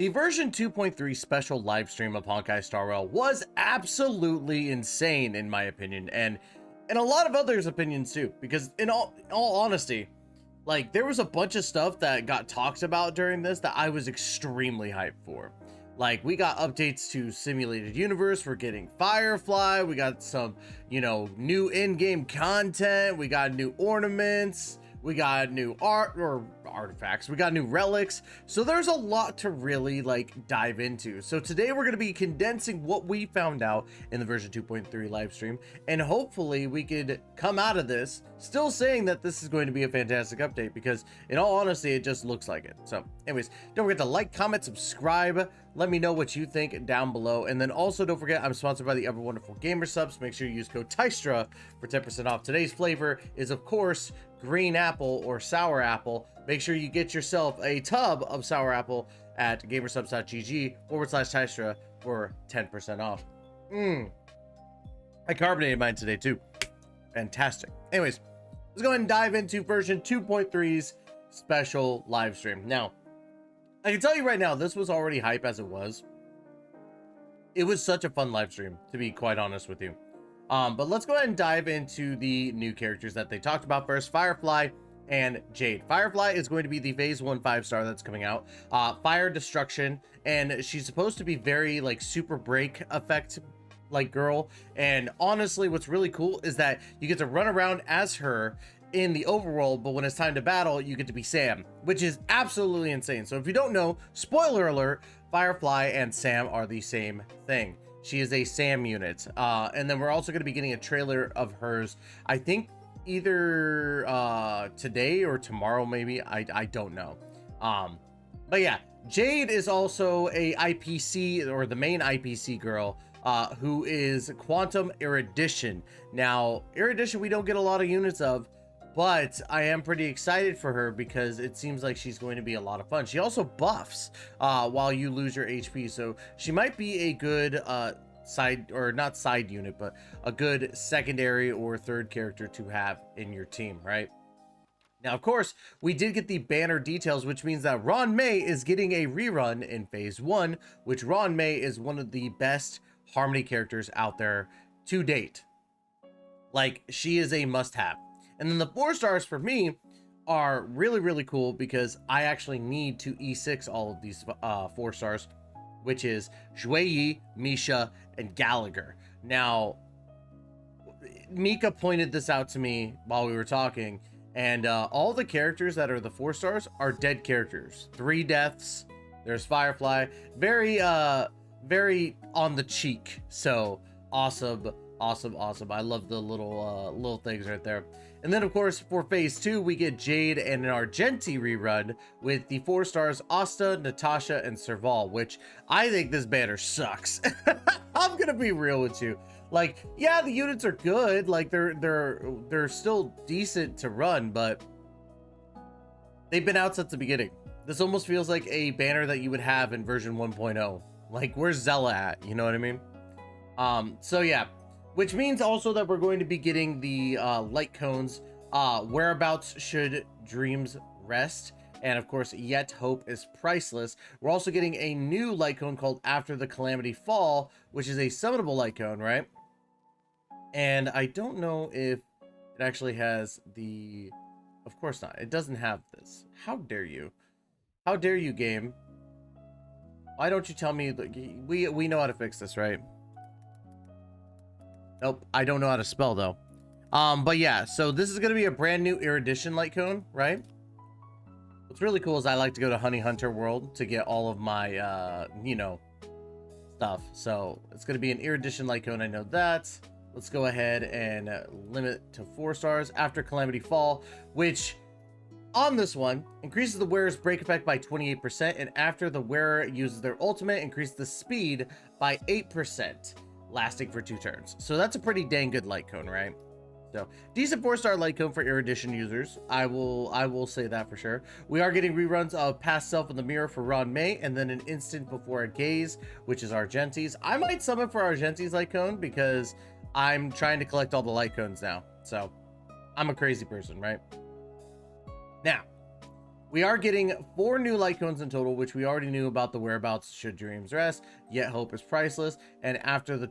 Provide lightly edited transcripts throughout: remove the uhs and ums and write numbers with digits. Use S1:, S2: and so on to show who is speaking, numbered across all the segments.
S1: The version 2.3 special live stream of Honkai Star Rail was absolutely insane in my opinion, and in a lot of others' opinions too, because in all honesty, like there was a bunch of stuff that got talked about during this that I was extremely hyped for. Like we got updates to Simulated Universe, we're getting Firefly, we got some, new in-game content, we got new ornaments, we got new art or artifacts, we got new relics, so there's a lot to really dive into. So today we're going to be condensing what we found out in the version 2.3 live stream, and hopefully we could come out of this still saying that this is going to be a fantastic update, because in all honesty it just looks like it. So anyways, don't forget to like, comment, subscribe, let me know what you think down below, and then also don't forget I'm sponsored by the Ever Wonderful Gamer Subs. Make sure you use code TYSTRA for 10% off. Today's flavor is of course green apple or sour apple. Make sure you get yourself a tub of sour apple at gamersubs.gg/Tystra for 10% off. I carbonated mine today too. Fantastic. Anyways, let's go ahead and dive into version 2.3's special live stream. Now, I can tell you right now, this was already hype as it was. It was such a fun live stream, to be quite honest with you. But let's go ahead and dive into the new characters that they talked about first. Firefly and Jade. Firefly is going to be the phase 1 5-star that's coming out. Fire destruction, and she's supposed to be very super break effect girl. And honestly, what's really cool is that you get to run around as her in the overworld, but when it's time to battle, you get to be Sam, which is absolutely insane. So if you don't know, spoiler alert, Firefly and Sam are the same thing. She is a Sam unit. And then we're also going to be getting a trailer of hers, I think either today or tomorrow, maybe. I don't know. But yeah, Jade is also a IPC, or the main IPC girl, who is Quantum Erudition. Now, Erudition we don't get a lot of units of, but I am pretty excited for her because it seems like she's going to be a lot of fun. She also buffs while you lose your HP, so she might be a good side, or not side unit, but a good secondary or third character to have in your team, right? Now, of course, we did get the banner details, which means that Ron May is getting a rerun in phase 1, which Ron May is one of the best Harmony characters out there to date. She is a must-have. And then the 4 stars for me are really cool because I actually need to E6 all of these 4 stars, which is Zhuyi, Misha, and Gallagher. Now, Mika pointed this out to me while we were talking, and all the characters that are the 4 stars are dead characters. 3 deaths. There's Firefly. Very on the cheek. So awesome. I love the little things right there. And then of course for phase 2 we get Jade and an Argenti rerun with the 4 stars Asta, Natasha, and Serval, which I think this banner sucks. I'm gonna be real with you. Yeah, the units are good, they're still decent to run, but they've been out since the beginning. This almost feels like a banner that you would have in version 1.0. Where's Zella at? You know what I mean? So yeah. Which means also that we're going to be getting the light cones, whereabouts should dreams rest, and of course yet hope is priceless. We're also getting a new light cone called After the Calamity Fall, which is a summonable light cone, right? And I don't know if it actually has the, of course not, it doesn't have this. How dare you game? Why don't you tell me that we know how to fix this, right? Nope, I don't know how to spell though. But yeah, so this is going to be a brand new Erudition light cone, right? What's really cool is I like to go to Honey Hunter World to get all of my, stuff. So it's going to be an Erudition light cone, I know that. Let's go ahead and limit to 4 stars. After Calamity Fall, which on this one increases the wearer's break effect by 28%, and after the wearer uses their ultimate, increase the speed by 8%. Lasting for 2 turns. So that's a pretty dang good light cone, right? So decent 4-star light cone for Erudition users. I will say that for sure. We are getting reruns of Past Self in the Mirror for Ron May, and then an Instant Before a Gaze, which is Argenti's. I might summon for Argenti's light cone because I'm trying to collect all the light cones now. So I'm a crazy person, right? Now, We are getting 4 new Lycaons in total, which we already knew about. The whereabouts should dreams rest, yet hope is priceless, and after the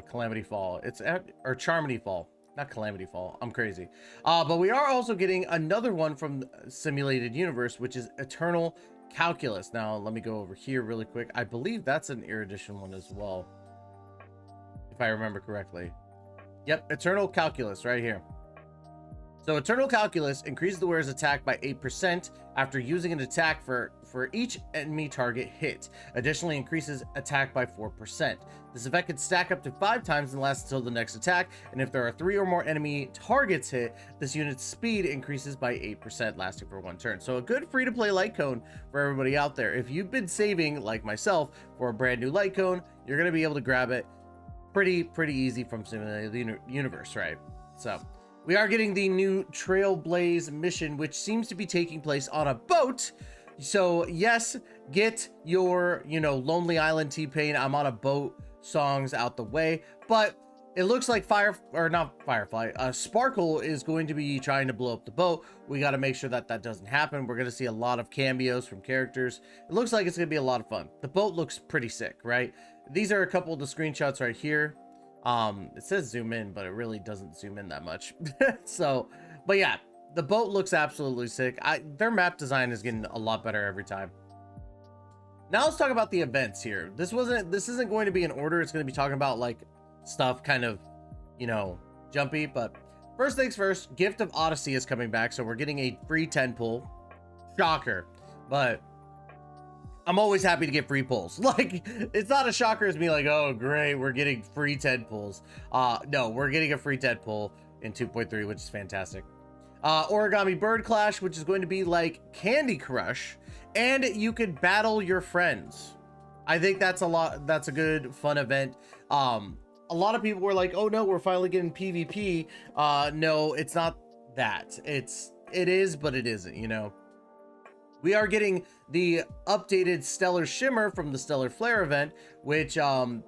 S1: Calamity Fall, or Charmity Fall, not Calamity Fall. I'm crazy. But we are also getting another one from Simulated Universe, which is Eternal Calculus. Now let me go over here really quick. I believe that's an Erudition one as well, if I remember correctly. Yep, Eternal Calculus right here. So Eternal Calculus increases the wearer's attack by 8% after using an attack for each enemy target hit. Additionally, increases attack by 4%. This effect can stack up to 5 times and lasts until the next attack, and if there are 3 or more enemy targets hit, this unit's speed increases by 8%, lasting for 1 turn. So a good free-to-play Lycaon for everybody out there. If you've been saving, like myself, for a brand new Lycaon, you're going to be able to grab it pretty easy from Simulated Universe, right? So we are getting the new Trailblaze mission, which seems to be taking place on a boat. So yes, get your, Lonely Island T-Pain, I'm on a boat songs out the way. But it looks like Sparkle is going to be trying to blow up the boat. We got to make sure that that doesn't happen. We're going to see a lot of cameos from characters. It looks like it's going to be a lot of fun. The boat looks pretty sick, right? These are a couple of the screenshots right here. It says zoom in, but it really doesn't zoom in that much. So, but yeah, the boat looks absolutely sick. Their map design is getting a lot better every time. Now let's talk about the events here. This isn't going to be in order. It's going to be talking about like stuff kind of, jumpy, but first things first, Gift of Odyssey is coming back. So we're getting a free 10 pull. Shocker, but I'm always happy to get free pulls. Like, it's not a shocker as me like, oh great, we're getting free 10 pulls. No, we're getting a free 10 pull in 2.3, which is fantastic. Origami Bird Clash, which is going to be like Candy Crush, and you could battle your friends. I think that's a good fun event. A lot of people were like, oh no, we're finally getting PvP. No, it's not that. It is, but it isn't, We are getting the updated Stellar Shimmer from the Stellar Flare event, which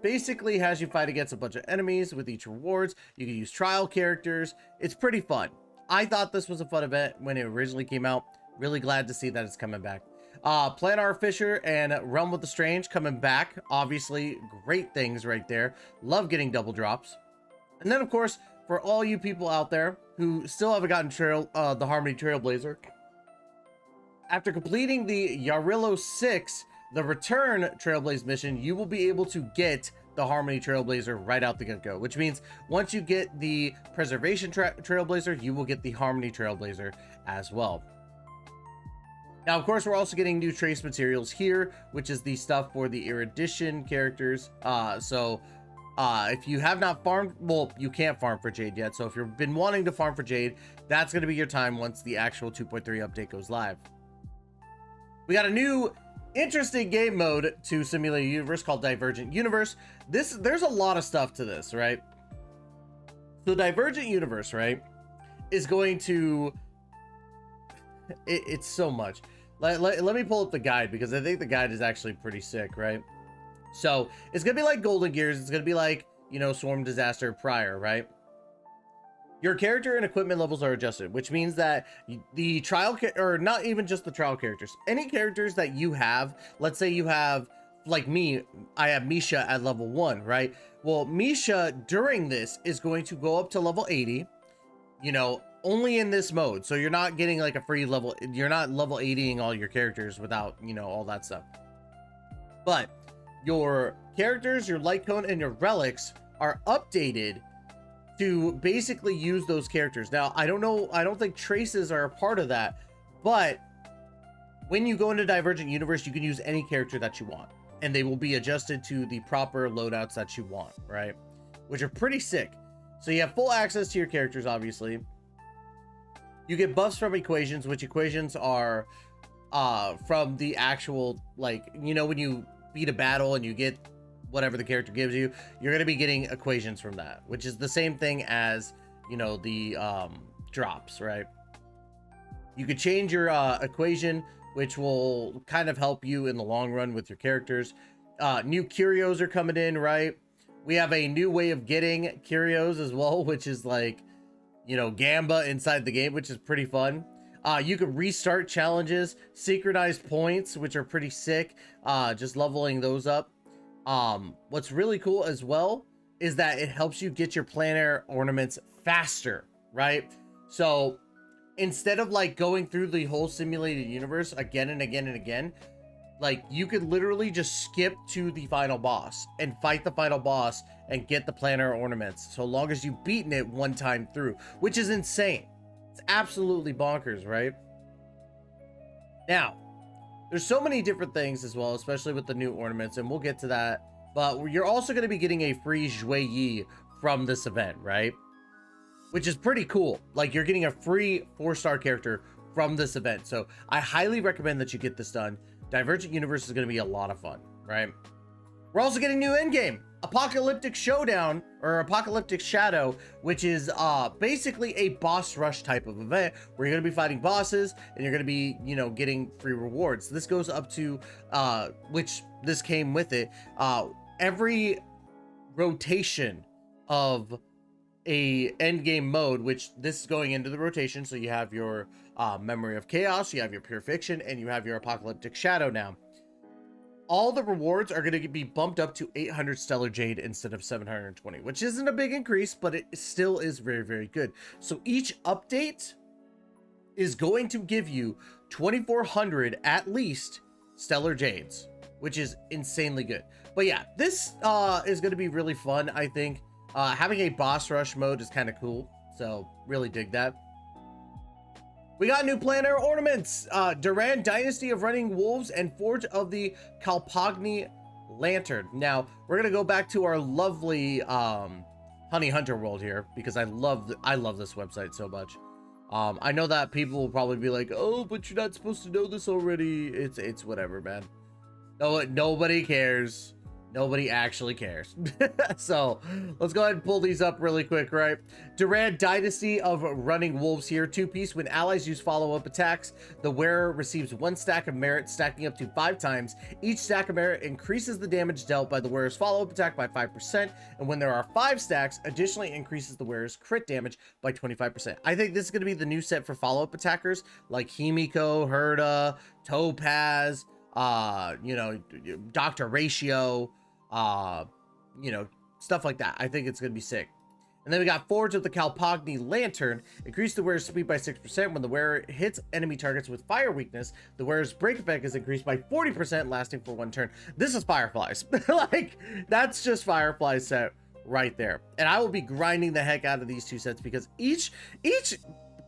S1: basically has you fight against a bunch of enemies with each rewards. You can use trial characters. It's pretty fun. I thought this was a fun event when it originally came out. Really glad to see that it's coming back. Planar Fisher and Realm of the Strange coming back. Obviously, great things right there. Love getting double drops. And then, of course, for all you people out there who still haven't gotten the Harmony Trailblazer, after completing the Yarillo 6, the Return Trailblaze mission, you will be able to get the Harmony Trailblazer right out the get-go, which means once you get the Preservation Trailblazer, you will get the Harmony Trailblazer as well. Now, of course, we're also getting new trace materials here, which is the stuff for the Erudition characters. If you have not farmed, well, you can't farm for Jade yet. So if you've been wanting to farm for Jade, that's going to be your time once the actual 2.3 update goes live. We got a new interesting game mode to Simulated Universe called Divergent Universe. There's a lot of stuff to this, right? So Divergent Universe, right, is going to... It's so much. Let me pull up the guide, because I think the guide is actually pretty sick, right? So it's going to be like Golden Gears. It's going to be like, Swarm Disaster prior, right? Your character and equipment levels are adjusted, which means that the trial, or not even just the trial characters, any characters that you have, let's say you have, like me, I have Misha at level 1, right? Well, Misha during this is going to go up to level 80, only in this mode. So you're not getting like a free level, you're not level 80ing all your characters without, all that stuff. But your characters, your Lycaon, and your relics are updated to basically use those characters. Now, I don't think traces are a part of that, but when you go into Divergent Universe, you can use any character that you want, and they will be adjusted to the proper loadouts that you want, right? Which are pretty sick. So you have full access to your characters, obviously. You get buffs from equations, which equations are from the actual, like, when you beat a battle and you get whatever the character gives you, you're going to be getting equations from that, which is the same thing as, the drops, right? You could change your equation, which will kind of help you in the long run with your characters. New curios are coming in, right? We have a new way of getting curios as well, which is like, Gamba inside the game, which is pretty fun. You can restart challenges, synchronized points, which are pretty sick. Just leveling those up. What's really cool as well is that it helps you get your planner ornaments faster, right? So instead of like going through the whole simulated universe again and again and again, like you could literally just skip to the final boss and fight the final boss and get the planner ornaments, so long as you've beaten it one time through, which is insane. It's absolutely bonkers, right? Now, there's so many different things as well, especially with the new ornaments, and we'll get to that. But you're also going to be getting a free Zhui Yi from this event, right? Which is pretty cool. Like, you're getting a free 4-star character from this event. So I highly recommend that you get this done. Divergent Universe is going to be a lot of fun, right? We're also getting new endgame, Apocalyptic Showdown, or Apocalyptic Shadow, which is basically a boss rush type of event where you're going to be fighting bosses and you're going to be, you know, getting free rewards. This goes up to, which this came with it, every rotation of a endgame mode, which this is going into the rotation. So you have your Memory of Chaos, you have your Pure Fiction, and you have your Apocalyptic Shadow now. All the rewards are going to be bumped up to 800 Stellar Jade instead of 720, which isn't a big increase, but it still is very, very good. So each update is going to give you 2,400 at least Stellar Jades, which is insanely good. But yeah, this is going to be really fun, I think. Having a boss rush mode is kind of cool, so really dig that. We got new planner ornaments, Duran Dynasty of Running Wolves and Forge of the Kalpagni Lantern. Now, we're going to go back to our lovely Honey Hunter world here, because I love this website so much. I know that people will probably be like, oh, but you're not supposed to know this already. It's whatever, man. No, nobody cares. Nobody actually cares. So let's go ahead and pull these up really quick, right? Duran Dynasty of Running Wolves here. 2-piece. When allies use follow-up attacks, the wearer receives 1 stack of merit, stacking up to 5 times. Each stack of merit increases the damage dealt by the wearer's follow-up attack by 5%. And when there are 5 stacks, additionally increases the wearer's crit damage by 25%. I think this is going to be the new set for follow-up attackers like Himeko, Herta, Topaz, you know, Dr. Ratio, you know, stuff like that. I think it's gonna be sick. And then we got Forge of the Kalpagni Lantern. Increase the wearer's speed by 6%. When the wearer hits enemy targets with fire weakness, the wearer's break effect is increased by 40%, lasting for 1 turn. This is Fireflies. Like, that's just Firefly set right there. And I will be grinding the heck out of these 2 sets, because each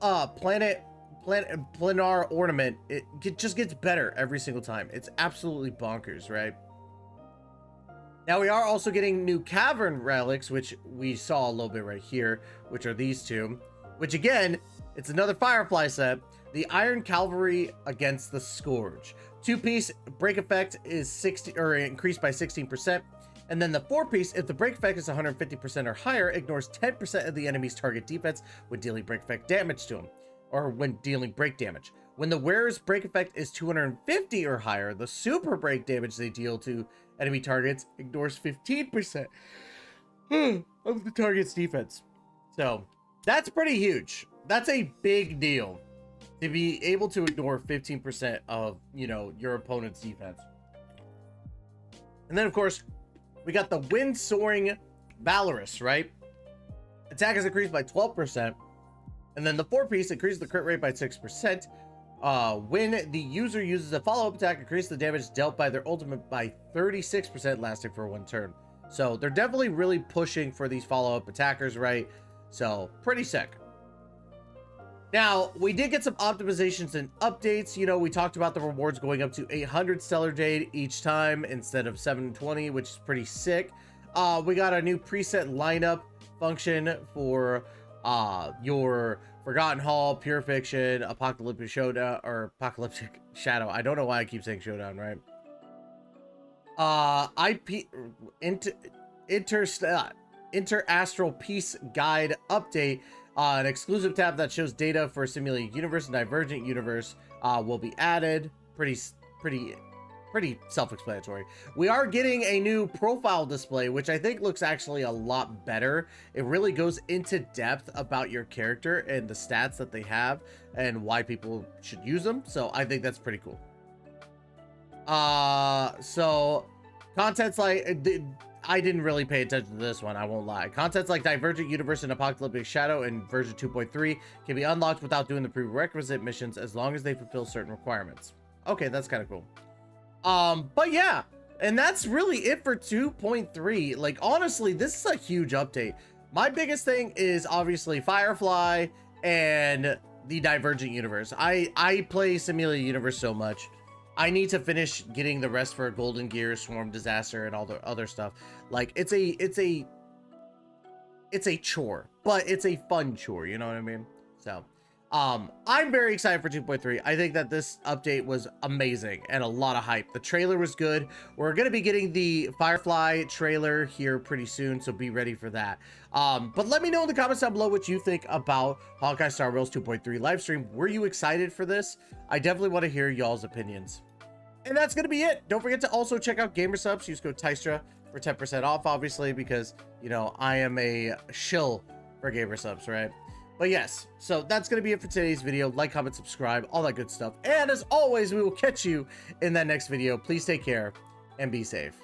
S1: planar ornament, it just gets better every single time. It's absolutely bonkers, right? Now we are also getting new Cavern relics, which we saw a little bit right here, which are these 2, which again, it's another Firefly set. The Iron Cavalry against the Scourge. 2-piece, break effect is 60 or increased by 16%. And then the 4-piece, if the break effect is 150% or higher, ignores 10% of the enemy's target defense when dealing break effect damage to him, or when dealing break damage. When the wearer's break effect is 250 or higher, the super break damage they deal to enemy targets ignores 15% of the target's defense. So that's pretty huge. That's a big deal to be able to ignore 15% of, you know, your opponent's defense. And then of course we got the Wind Soaring Valorous, right? Attack is increased by 12%. And then the 4-piece increases the crit rate by 6%. When the user uses a follow-up attack, increase the damage dealt by their ultimate by 36%, lasting for 1 turn. So they're definitely really pushing for these follow-up attackers, right? So pretty sick. Now, we did get some optimizations and updates. You know, we talked about the rewards going up to 800 Stellar Jade each time instead of 720, which is pretty sick. We got a new preset lineup function for your Forgotten Hall, Pure Fiction, Apocalyptic Showdown, or Apocalyptic Shadow. I don't know why I keep saying Showdown, right? Interastral Peace Guide update. An exclusive tab that shows data for Simulated Universe and Divergent Universe will be added. Pretty pretty self-explanatory. We are getting a new profile display, which I think looks actually a lot better. It really goes into depth about your character and the stats that they have and why people should use them. So I think that's pretty cool. So contents like I didn't really pay attention to this one, I won't lie. Contents like Divergent Universe and Apocalyptic Shadow in version 2.3 can be unlocked without doing the prerequisite missions as long as they fulfill certain requirements. Okay, that's kind of cool. But yeah, and that's really it for 2.3. Like, honestly, this is a huge update. My biggest thing is obviously Firefly and the Divergent Universe. I play Simulia Universe so much. I need to finish getting the rest for Golden Gear, Swarm Disaster, and all the other stuff. Like, it's a chore, but it's a fun chore, you know what I mean? So, I'm very excited for 2.3. I think that this update was amazing and a lot of hype. The trailer was good. We're going to be getting the Firefly trailer here pretty soon, so be ready for that. But let me know in the comments down below what you think about Honkai Star Rails 2.3 Livestream. Were you excited for this? I definitely want to hear y'all's opinions. And that's going to be it. Don't forget to also check out GamerSupps. Use code Tystra for 10% off, obviously, because, you know, I am a shill for GamerSupps, right? But yes, so that's going to be it for today's video. Like, comment, subscribe, all that good stuff. And as always, we will catch you in that next video. Please take care and be safe.